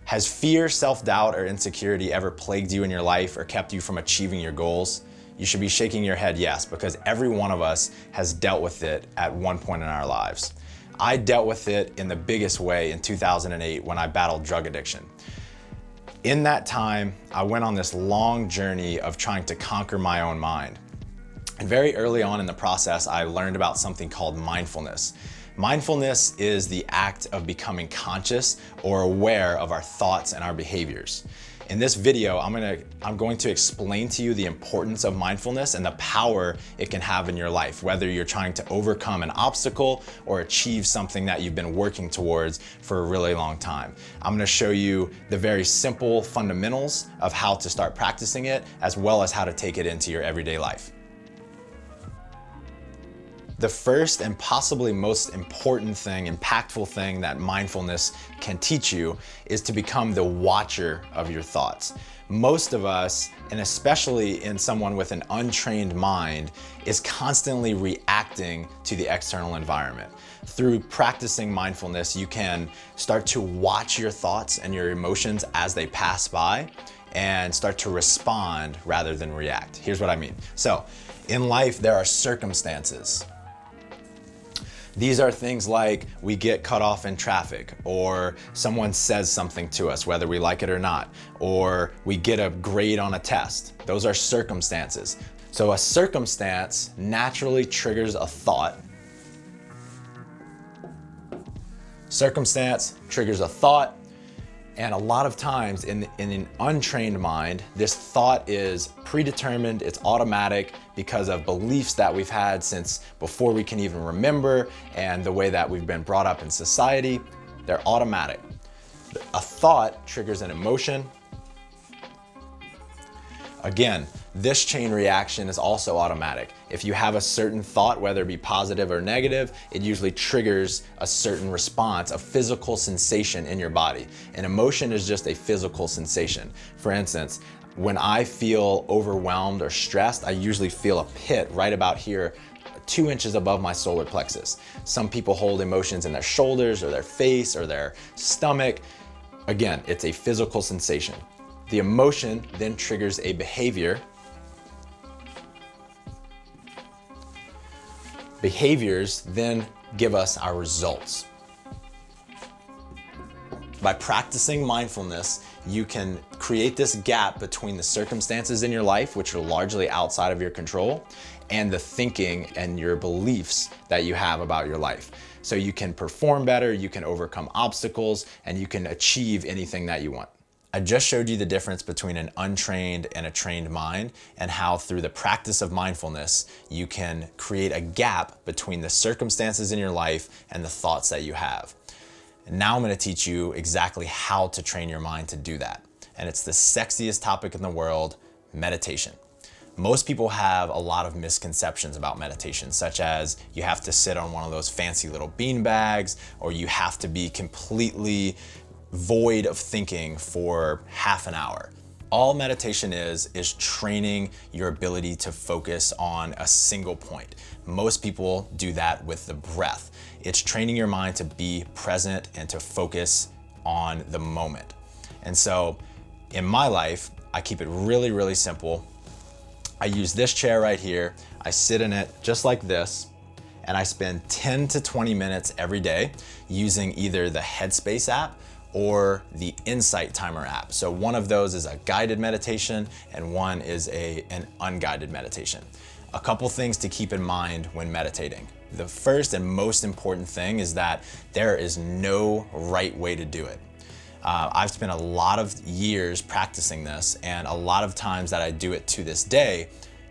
Has fear, self-doubt, or insecurity ever plagued you in your life or kept you from achieving your goals? You should be shaking your head yes, because every one of us has dealt with it at one point in our lives. I dealt with it in the biggest way in 2008 when I battled drug addiction. In that time, I went on this long journey of trying to conquer my own mind. And very early on in the process, I learned about something called mindfulness. Mindfulness is the act of becoming conscious or aware of our thoughts and our behaviors. In this video, I'm going to explain to you the importance of mindfulness and the power it can have in your life, whether you're trying to overcome an obstacle or achieve something that you've been working towards for a really long time. I'm going to show you the very simple fundamentals of how to start practicing it, as well as how to take it into your everyday life. The first and possibly most important thing, impactful thing that mindfulness can teach you is to become the watcher of your thoughts. Most of us, and especially in someone with an untrained mind, is constantly reacting to the external environment. Through practicing mindfulness, you can start to watch your thoughts and your emotions as they pass by and start to respond rather than react. Here's what I mean. So, in life, there are circumstances. These are things like we get cut off in traffic, or someone says something to us, whether we like it or not, or we get a grade on a test. Those are circumstances. So a circumstance naturally triggers a thought. Circumstance triggers a thought. And a lot of times in an untrained mind, this thought is predetermined, it's automatic because of beliefs that we've had since before we can even remember and the way that we've been brought up in society. They're automatic. A thought triggers an emotion. Again, this chain reaction is also automatic. If you have a certain thought, whether it be positive or negative, it usually triggers a certain response, a physical sensation in your body. An emotion is just a physical sensation. For instance, when I feel overwhelmed or stressed, I usually feel a pit right about here, 2 inches above my solar plexus. Some people hold emotions in their shoulders or their face or their stomach. Again, it's a physical sensation. The emotion then triggers a behavior. Behaviors then give us our results. By practicing mindfulness, you can create this gap between the circumstances in your life, which are largely outside of your control, and the thinking and your beliefs that you have about your life. So you can perform better, you can overcome obstacles, and you can achieve anything that you want. I just showed you the difference between an untrained and a trained mind, and how through the practice of mindfulness, you can create a gap between the circumstances in your life and the thoughts that you have. And now I'm going to teach you exactly how to train your mind to do that. And it's the sexiest topic in the world, meditation. Most people have a lot of misconceptions about meditation, such as you have to sit on one of those fancy little bean bags, or you have to be completely void of thinking for half an hour. All meditation is training your ability to focus on a single point. Most people do that with the breath. It's training your mind to be present and to focus on the moment. And so in my life, I keep it really, really simple. I use this chair right here. I sit in it just like this, and I spend 10 to 20 minutes every day using either the Headspace app or the Insight Timer app. So one of those is a guided meditation and one is an unguided meditation. A couple things to keep in mind when meditating. The first and most important thing is that there is no right way to do it. I've spent a lot of years practicing this, and a lot of times that I do it to this day,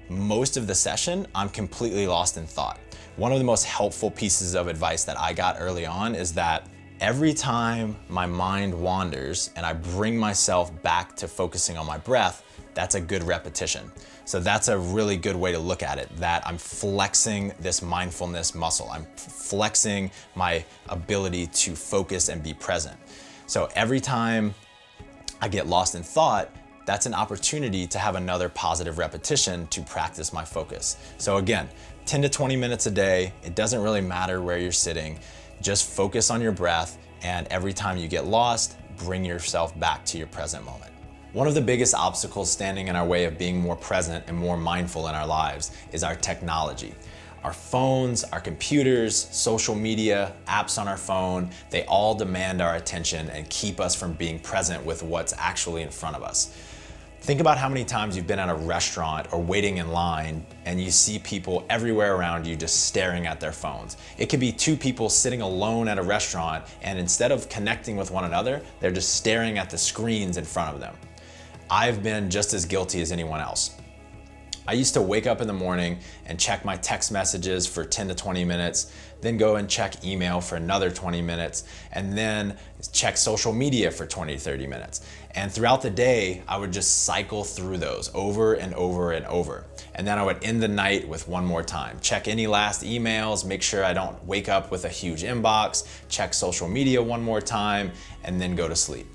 most of the session, I'm completely lost in thought. One of the most helpful pieces of advice that I got early on is that every time my mind wanders and I bring myself back to focusing on my breath, that's a good repetition. So that's a really good way to look at it, that I'm flexing this mindfulness muscle. I'm flexing my ability to focus and be present. So every time I get lost in thought, that's an opportunity to have another positive repetition to practice my focus. So again, 10 to 20 minutes a day, it doesn't really matter where you're sitting. Just focus on your breath, and every time you get lost, bring yourself back to your present moment. One of the biggest obstacles standing in our way of being more present and more mindful in our lives is our technology. Our phones, our computers, social media, apps on our phone, they all demand our attention and keep us from being present with what's actually in front of us. Think about how many times you've been at a restaurant or waiting in line and you see people everywhere around you just staring at their phones. It could be two people sitting alone at a restaurant, and instead of connecting with one another, they're just staring at the screens in front of them. I've been just as guilty as anyone else. I used to wake up in the morning and check my text messages for 10 to 20 minutes, then go and check email for another 20 minutes, and then check social media for 20 to 30 minutes. And throughout the day, I would just cycle through those over and over and over. And then I would end the night with one more time. Check any last emails, make sure I don't wake up with a huge inbox, check social media one more time, and then go to sleep.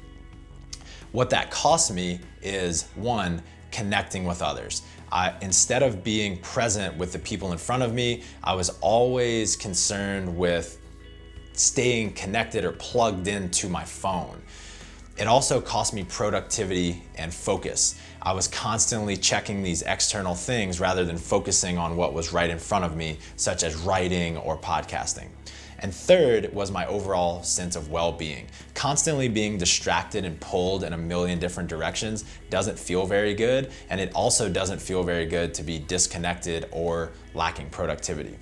What that cost me is, one, connecting with others. Instead of being present with the people in front of me, I was always concerned with staying connected or plugged into my phone. It also cost me productivity and focus. I was constantly checking these external things rather than focusing on what was right in front of me, such as writing or podcasting. And third was my overall sense of well-being. Constantly being distracted and pulled in a million different directions doesn't feel very good, and it also doesn't feel very good to be disconnected or lacking productivity.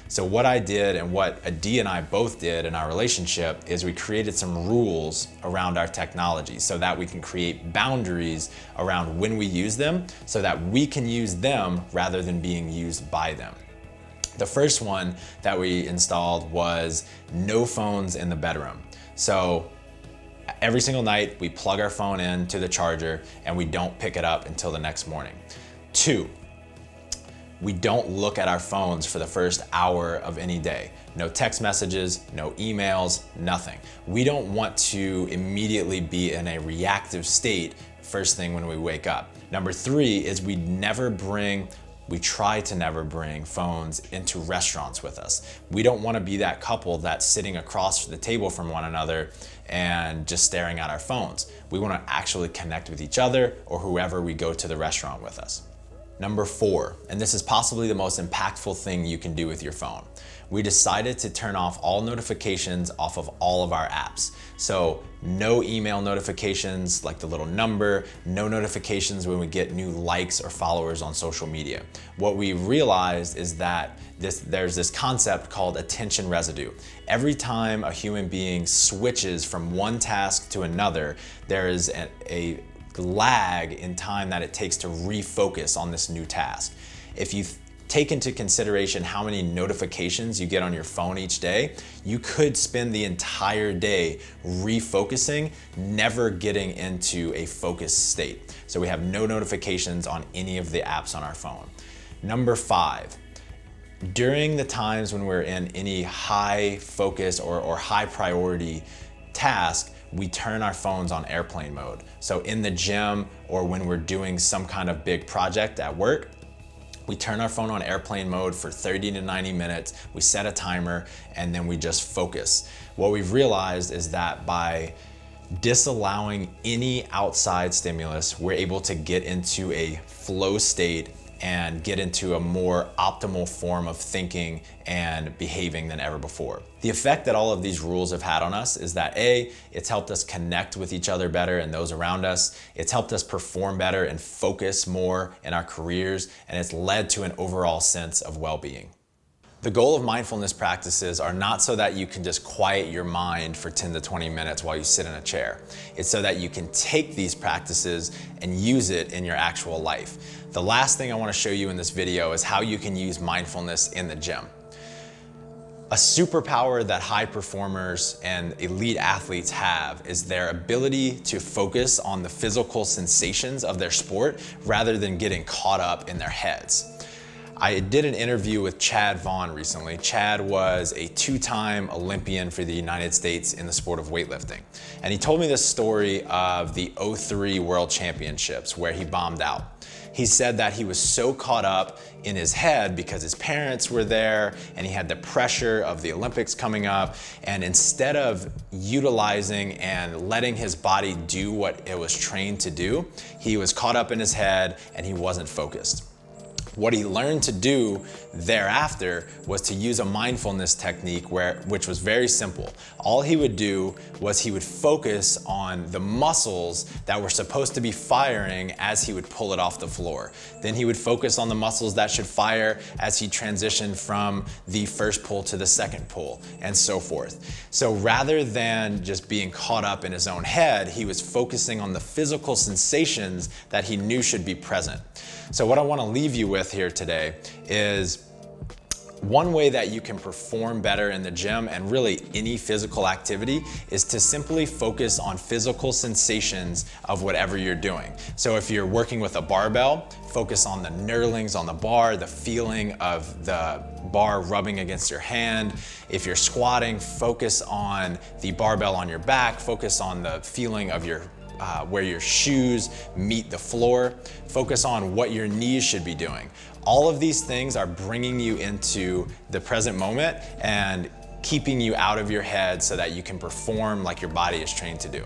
So what I did, and what Adee and I both did in our relationship, is we created some rules around our technology so that we can create boundaries around when we use them so that we can use them rather than being used by them. The first one that we installed was no phones in the bedroom. So every single night we plug our phone in to the charger and we don't pick it up until the next morning. 2, we don't look at our phones for the first hour of any day. No text messages, no emails, nothing. We don't want to immediately be in a reactive state first thing when we wake up. Number 3 is we try to never bring phones into restaurants with us. We don't want to be that couple that's sitting across the table from one another and just staring at our phones. We want to actually connect with each other or whoever we go to the restaurant with us. Number 4, and this is possibly the most impactful thing you can do with your phone. We decided to turn off all notifications off of all of our apps. So no email notifications like the little number, no notifications when we get new likes or followers on social media. What we realized is that there's this concept called attention residue. Every time a human being switches from one task to another, there is a lag in time that it takes to refocus on this new task. If you take into consideration how many notifications you get on your phone each day, you could spend the entire day refocusing, never getting into a focused state. So we have no notifications on any of the apps on our phone. Number 5, during the times when we're in any high focus or high priority task, we turn our phones on airplane mode. So in the gym or when we're doing some kind of big project at work, we turn our phone on airplane mode for 30 to 90 minutes, we set a timer, and then we just focus. What we've realized is that by disallowing any outside stimulus, we're able to get into a flow state and get into a more optimal form of thinking and behaving than ever before. The effect that all of these rules have had on us is that A, it's helped us connect with each other better and those around us. It's helped us perform better and focus more in our careers, and it's led to an overall sense of well-being. The goal of mindfulness practices are not so that you can just quiet your mind for 10 to 20 minutes while you sit in a chair. It's so that you can take these practices and use it in your actual life. The last thing I want to show you in this video is how you can use mindfulness in the gym. A superpower that high performers and elite athletes have is their ability to focus on the physical sensations of their sport rather than getting caught up in their heads. I did an interview with Chad Vaughn recently. Chad was a 2-time Olympian for the United States in the sport of weightlifting. And he told me this story of the '03 World Championships where he bombed out. He said that he was so caught up in his head because his parents were there and he had the pressure of the Olympics coming up, and instead of utilizing and letting his body do what it was trained to do, he was caught up in his head and he wasn't focused. What he learned to do thereafter was to use a mindfulness technique which was very simple. All he would do was he would focus on the muscles that were supposed to be firing as he would pull it off the floor. Then he would focus on the muscles that should fire as he transitioned from the first pull to the second pull, and so forth. So rather than just being caught up in his own head, he was focusing on the physical sensations that he knew should be present. So what I want to leave you with here today is one way that you can perform better in the gym and really any physical activity is to simply focus on physical sensations of whatever you're doing. So if you're working with a barbell, focus on the knurlings on the bar, the feeling of the bar rubbing against your hand. If you're squatting, focus on the barbell on your back, focus on the feeling of your where your shoes meet the floor. Focus on what your knees should be doing. All of these things are bringing you into the present moment and keeping you out of your head so that you can perform like your body is trained to do.